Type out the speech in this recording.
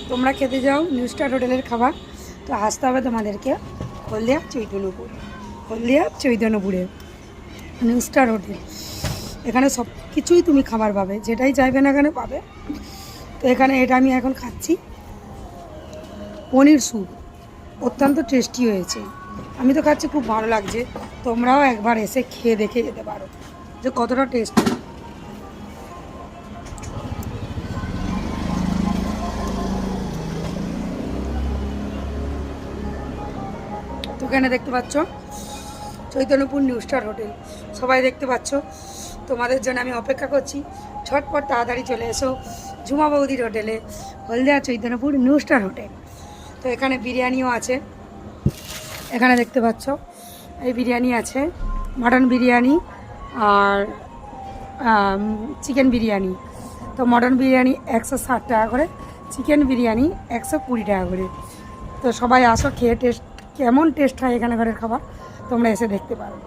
তোমরা খেতে যাও নিউ স্টার হোটেলের খাবার, তো আসতে হবে তোমাদেরকে হলদিয়া চৈতন্যপুর। হলদিয়া চৈতন্যপুরে নিউ স্টার হোটেল, এখানে সব কিছুই তুমি খাবার পাবে, যেটাই চাইবে না কেন পাবে। তো এখানে এটা আমি এখন খাচ্ছি, পনির স্যুপ, অত্যন্ত টেস্টি হয়েছে। আমি তো খাচ্ছি, খুব ভালো লাগছে। তোমরাও একবার এসে খেয়ে দেখে যেতে পারো যে কতটা টেস্টি। তো এখানে দেখতে পাচ্ছ চৈতন্যপুর নিউ স্টার হোটেল, সবাই দেখতে পাচ্ছ। তোমাদের জন্য আমি অপেক্ষা করছি, ঝটপট তাড়াতাড়ি চলে এসো ঝুমা বৌদির হোটেলে, হলদিয়া চৈতন্যপুর নিউ স্টার হোটেল। তো এখানে বিরিয়ানিও আছে, এখানে দেখতে পাচ্ছ এই বিরিয়ানি আছে, মাটন বিরিয়ানি আর চিকেন বিরিয়ানি। তো মটন বিরিয়ানি 160 টাকা করে, চিকেন বিরিয়ানি 120 টাকা করে। তো সবাই আসো, খেয়ে টেস্ট কেমন টেস্ট হয় এখানে ঘরের খাবার তোমরা এসে দেখতে পারো।